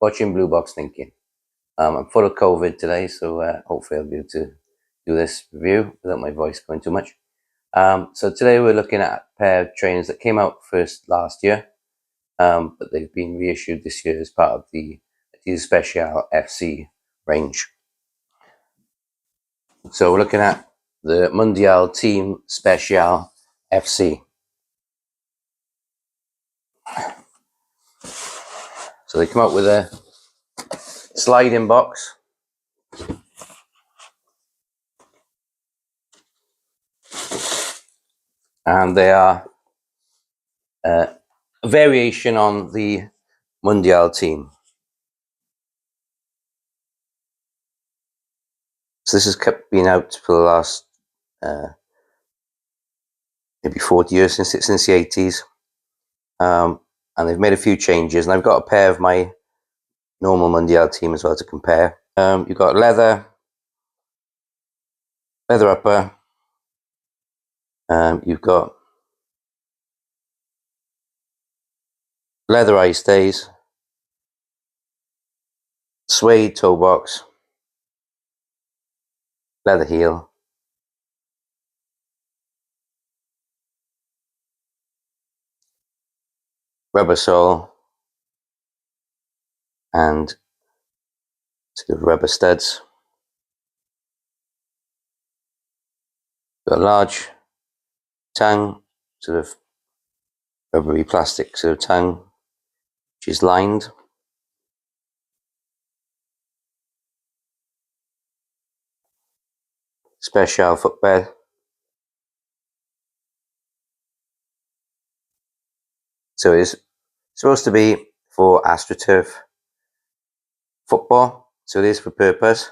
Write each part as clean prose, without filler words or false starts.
watching Blue Box Thinking. I'm full of COVID today, so hopefully I'll be able to do this review without my voice going too much. So today we're looking at a pair of trainers that came out first last year, but they've been reissued this year as part of the Adidas Spezial F.C range. So we're looking at the Mundial Team SPZL F.C. So they come out with a sliding box. And they are a variation on the Mundial team. So this has been out for the last maybe 40 years, since the 80s. And they've made a few changes. And I've got a pair of my normal Mundial team as well to compare. You've got leather upper. You've got leather eye stays, suede toe box, leather heel, rubber sole, and sort of rubber studs. Got a large tongue, sort of rubbery plastic sort of tongue, which is lined. Spezial footbed. So it's supposed to be for AstroTurf football, so it is for purpose.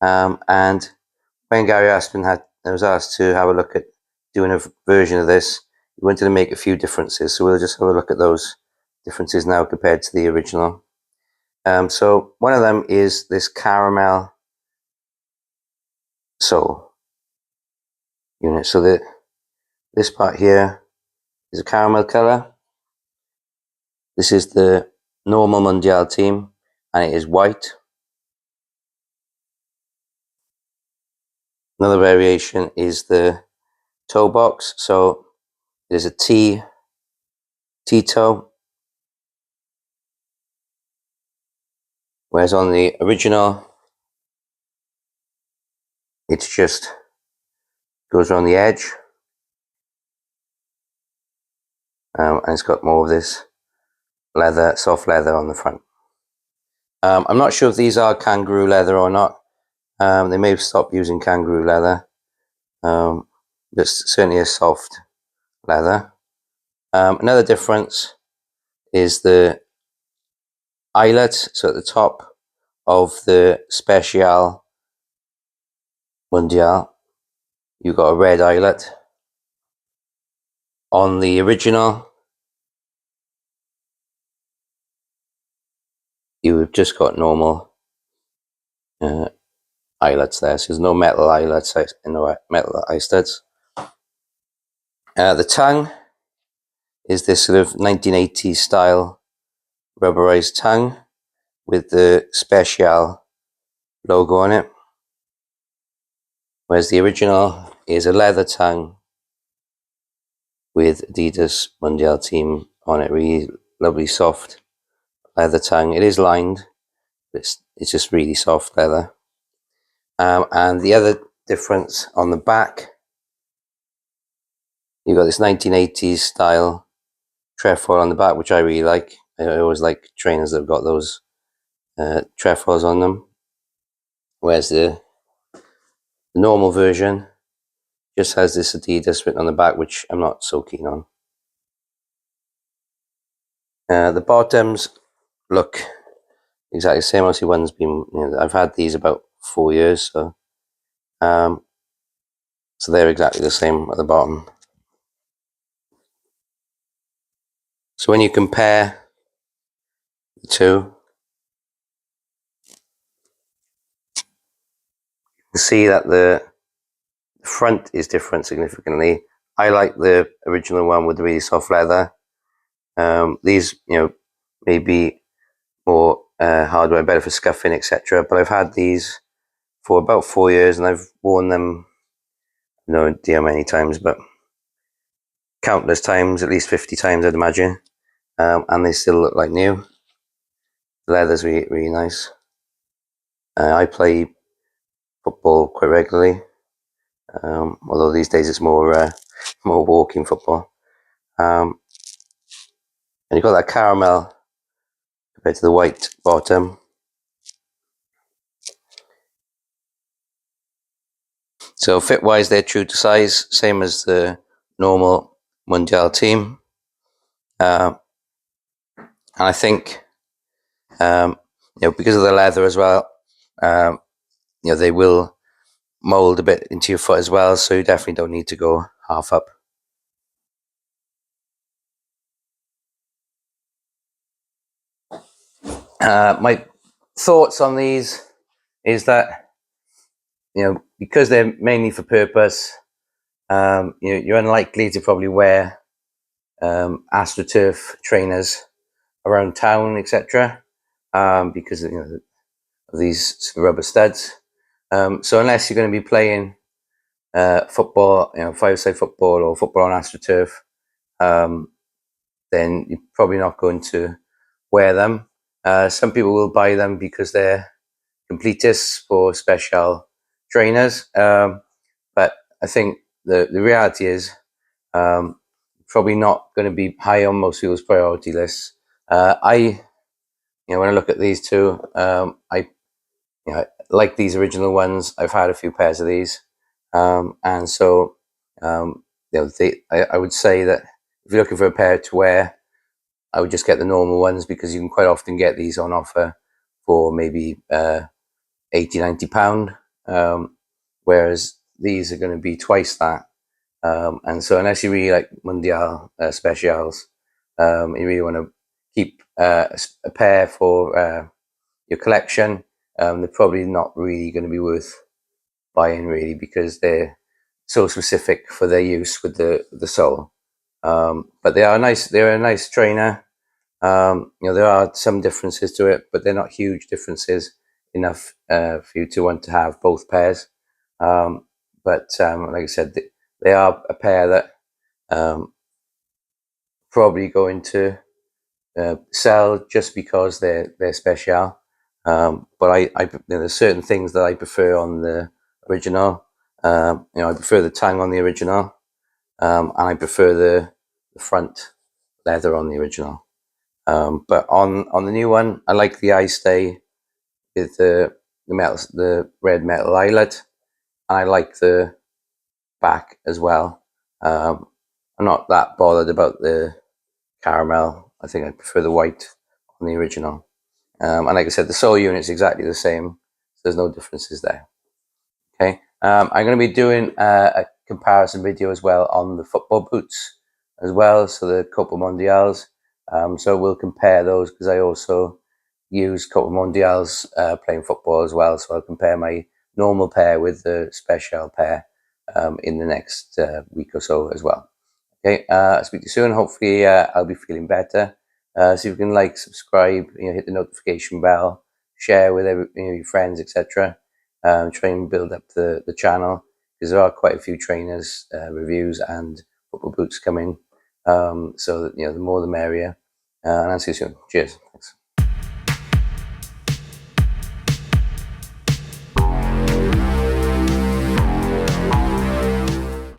And when Gary Aspen was asked to have a look at doing a version of this, he wanted to make a few differences. So we'll just have a look at those differences now compared to the original. So one of them is this caramel sole unit. So this part here is a caramel color. This is the normal Mundial team, and it is white. Another variation is the toe box. So it is a T toe, whereas on the original, it just goes around the edge, and it's got more of this leather, soft leather on the front. I'm not sure if these are kangaroo leather or not. They may have stopped using kangaroo leather, but it's certainly a soft leather. Another difference is the eyelet. So at the top of the Spezial Mundial, you've got a red eyelet. On the original, you've just got normal eyelets there. So there's no metal eyelets and no metal eye studs. The tongue is this sort of 1980s style rubberized tongue with the Spezial logo on it, whereas the original is a leather tongue with Adidas Mundial Team on it. Really lovely soft leather tongue. It is lined, but it's just really soft leather. And the other difference on the back, you've got this 1980s style trefoil on the back, which I really like. I always like trainers that have got those trefoils on them, whereas the normal version just has this Adidas written on the back, which I'm not so keen on. The bottoms look exactly the same. Obviously, one's been, I've had these about 4 years, so they're exactly the same at the bottom. So when you compare the two, you can see that the front is different significantly. I like the original one with the really soft leather. These, maybe more hardware, better for scuffing, etc. But I've had these for about 4 years, and I've worn them no idea how many times, but countless times, at least 50 times, I'd imagine. And they still look like new. The leather's really, really nice. I play football quite regularly, although these days it's more walking football. And you've got that caramel compared to the white bottom. So fit-wise, they're true to size, same as the normal Mundial team. And I think, because of the leather as well, they will mold a bit into your foot as well, so you definitely don't need to go half up. My thoughts on these is that, because they're mainly for purpose, you're unlikely to probably wear AstroTurf trainers around town, etc., because of these rubber studs. So unless you're going to be playing football, five-a-side football or football on AstroTurf, then you're probably not going to wear them. Some people will buy them because they're completists for special trainers, but I think the reality is probably not going to be high on most people's priority lists. When I look at these two, I like these original ones. I've had a few pairs of these, and so I would say that if you're looking for a pair to wear, I would just get the normal ones, because you can quite often get these on offer for maybe £80-90, whereas these are going to be twice that. And so unless you really like Mundial Spezials, you really want to keep a pair for your collection, they're probably not really going to be worth buying, really, because they're so specific for their use with the sole. But they are nice. They're a nice trainer. There are some differences to it, but they're not huge differences enough for you to want to have both pairs. But like I said, they are a pair that probably going to sell just because they're special. But there's certain things that I prefer on the original. I prefer the tongue on the original, and I prefer the front leather on the original. But on the new one, I like the eye stay with the red metal eyelet, and I like the back as well. I'm not that bothered about the caramel. I think I prefer the white on the original. And like I said, the sole unit is exactly the same, so there's no differences there. Okay, I'm going to be doing a comparison video as well on the football boots as well, so the Copa Mundials. So we'll compare those, because I also use Copa Mundials playing football as well. So I'll compare my normal pair with the special pair in the next week or so as well. Okay, I'll speak to you soon. Hopefully I'll be feeling better. So if you can like, subscribe, hit the notification bell, share with your friends, etc. Try and build up the channel, because there are quite a few trainers, reviews, and football boots coming. So that, the more the merrier. And I'll see you soon. Cheers.